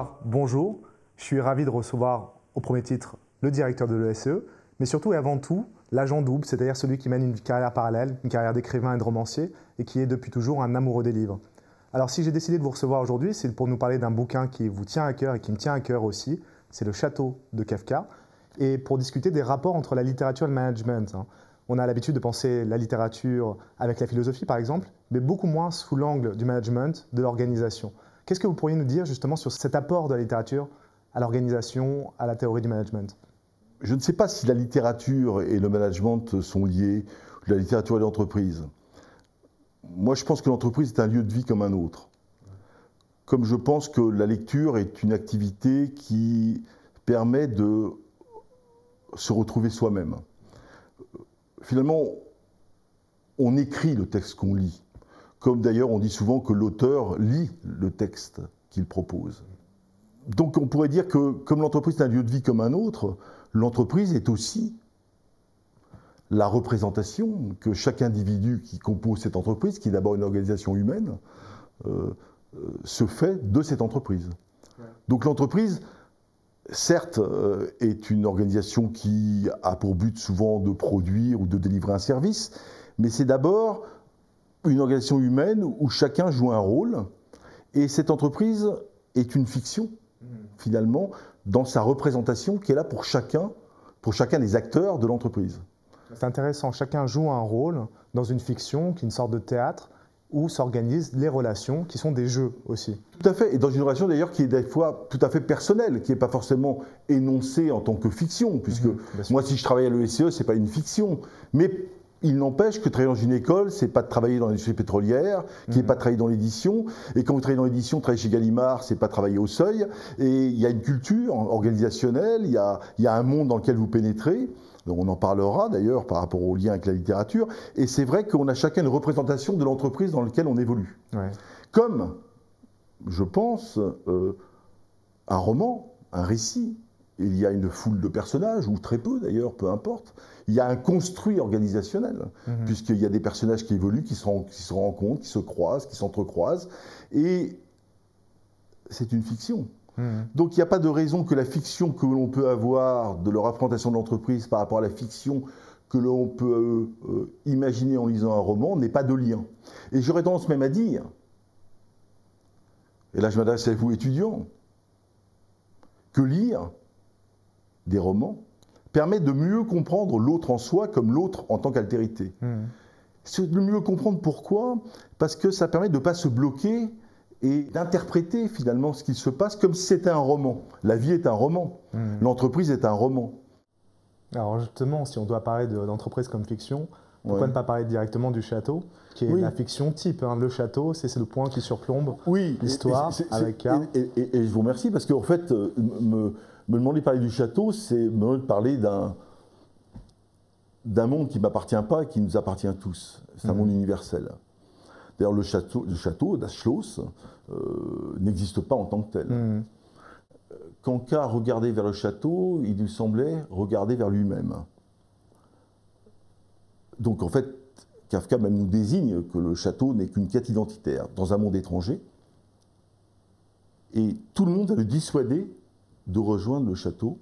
Alors, bonjour, je suis ravi de recevoir au premier titre le directeur de l'ESCE, mais surtout et avant tout, l'agent double, c'est-à-dire celui qui mène une carrière parallèle, une carrière d'écrivain et de romancier, et qui est depuis toujours un amoureux des livres. Alors, si j'ai décidé de vous recevoir aujourd'hui, c'est pour nous parler d'un bouquin qui vous tient à cœur et qui me tient à cœur aussi, c'est Le Château de Kafka, et pour discuter des rapports entre la littérature et le management. On a l'habitude de penser la littérature avec la philosophie, par exemple, mais beaucoup moins sous l'angle du management, de l'organisation. Qu'est-ce que vous pourriez nous dire justement sur cet apport de la littérature à l'organisation, à la théorie du management? Je ne sais pas si la littérature et le management sont liés, la littérature et l'entreprise. Moi, je pense que l'entreprise est un lieu de vie comme un autre. Comme je pense que la lecture est une activité qui permet de se retrouver soi-même. Finalement, on écrit le texte qu'on lit. Comme d'ailleurs on dit souvent que l'auteur lit le texte qu'il propose. Donc on pourrait dire que comme l'entreprise est un lieu de vie comme un autre, l'entreprise est aussi la représentation que chaque individu qui compose cette entreprise, qui est d'abord une organisation humaine, se fait de cette entreprise. Donc l'entreprise, certes, est une organisation qui a pour but souvent de produire ou de délivrer un service, mais c'est d'abord une organisation humaine où chacun joue un rôle, et cette entreprise est une fiction, finalement, dans sa représentation qui est là pour chacun des acteurs de l'entreprise. C'est intéressant, chacun joue un rôle dans une fiction qui est une sorte de théâtre où s'organisent les relations qui sont des jeux aussi. Tout à fait, et dans une relation d'ailleurs qui est des fois tout à fait personnelle, qui n'est pas forcément énoncée en tant que fiction, puisque moi si je travaille à l'ESCE, ce n'est pas une fiction, mais il n'empêche que travailler dans une école, c'est pas de travailler dans l'industrie pétrolière, qui n'est pas de travailler dans l'édition. Et quand vous travaillez dans l'édition, travailler chez Gallimard, c'est pas travailler au seuil. Et il y a une culture organisationnelle, il y a un monde dans lequel vous pénétrez. Donc on en parlera d'ailleurs par rapport au lien avec la littérature. Et c'est vrai qu'on a chacun une représentation de l'entreprise dans laquelle on évolue. Ouais. Comme, je pense, un roman, un récit. Il y a une foule de personnages, ou très peu d'ailleurs, peu importe. Il y a un construit organisationnel, puisqu'il y a des personnages qui évoluent, qui se rencontrent, qui se croisent, qui s'entrecroisent. Et c'est une fiction. Donc il n'y a pas de raison que la fiction que l'on peut avoir de la représentation de l'entreprise par rapport à la fiction que l'on peut imaginer en lisant un roman n'ait pas de lien. Et j'aurais tendance même à dire, et là je m'adresse à vous étudiants, que lire des romans permet de mieux comprendre l'autre en soi comme l'autre en tant qu'altérité. C'est de mieux comprendre pourquoi, parce que ça permet de ne pas se bloquer et d'interpréter finalement ce qui se passe comme si c'était un roman. La vie est un roman, l'entreprise est un roman. Alors justement, si on doit parler d'entreprise comme fiction, pourquoi ne pas parler directement du château, qui est la fiction type. Le château, c'est le point qui surplombe l'histoire avec K. Et je vous remercie parce qu'en fait, me demander de parler du château, c'est me demander de parler d'un monde qui ne m'appartient pas et qui nous appartient tous. C'est un monde universel. D'ailleurs, le château, das Schloss, n'existe pas en tant que tel. Quand K regardait vers le château, il lui semblait regarder vers lui-même. Donc en fait, Kafka même nous désigne que le château n'est qu'une quête identitaire dans un monde étranger. Et tout le monde a le dissuadé de rejoindre le château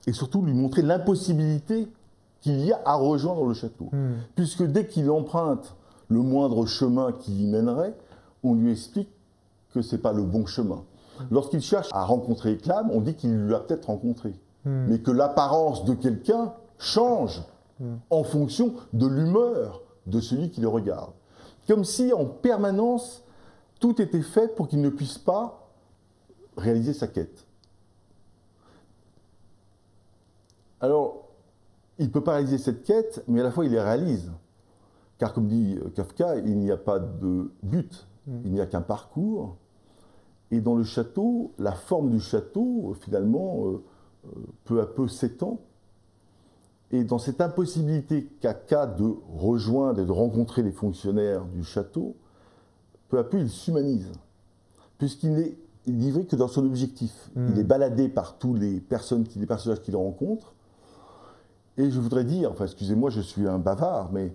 et surtout lui montrer l'impossibilité qu'il y a à rejoindre le château. Puisque dès qu'il emprunte le moindre chemin qui y mènerait, on lui explique que ce n'est pas le bon chemin. Lorsqu'il cherche à rencontrer Clam, on dit qu'il l'a peut-être rencontré, mais que l'apparence de quelqu'un change en fonction de l'humeur de celui qui le regarde. Comme si en permanence, tout était fait pour qu'il ne puisse pas réaliser sa quête. Alors, il ne peut pas réaliser cette quête, mais à la fois il les réalise. Car comme dit Kafka, il n'y a pas de but, il n'y a qu'un parcours. Et dans le château, la forme du château, finalement, peu à peu s'étend. Et dans cette impossibilité qu'a K de rejoindre et de rencontrer les fonctionnaires du château, peu à peu il s'humanise, puisqu'il n'est livré que dans son objectif. Il est baladé par tous les personnages qu'il rencontre. Et je voudrais dire, enfin excusez-moi, je suis un bavard, mais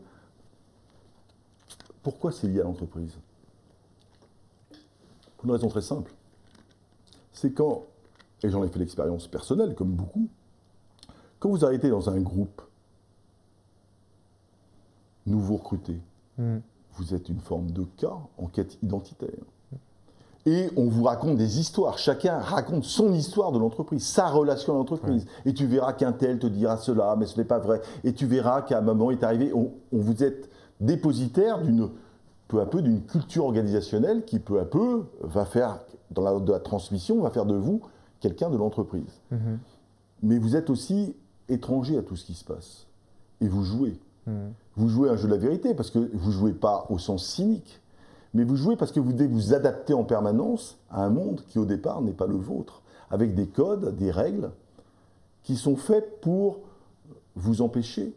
pourquoi c'est lié à l'entreprise? Pour une raison très simple. C'est quand et j'en ai fait l'expérience personnelle, comme beaucoup, quand vous arrêtez dans un groupe nouveau recruté, vous êtes une forme de cas en quête identitaire. Et on vous raconte des histoires. Chacun raconte son histoire de l'entreprise, sa relation à l'entreprise. Et tu verras qu'un tel te dira cela, mais ce n'est pas vrai. Et tu verras qu'à un moment est arrivé, on vous êtes dépositaire peu à peu d'une culture organisationnelle qui peu à peu va faire, de la transmission, va faire de vous quelqu'un de l'entreprise. Mais vous êtes aussi étranger à tout ce qui se passe. Et vous jouez. Vous jouez un jeu de la vérité, parce que vous ne jouez pas au sens cynique, mais vous jouez parce que vous devez vous adapter en permanence à un monde qui, au départ, n'est pas le vôtre, avec des codes, des règles, qui sont faits pour vous empêcher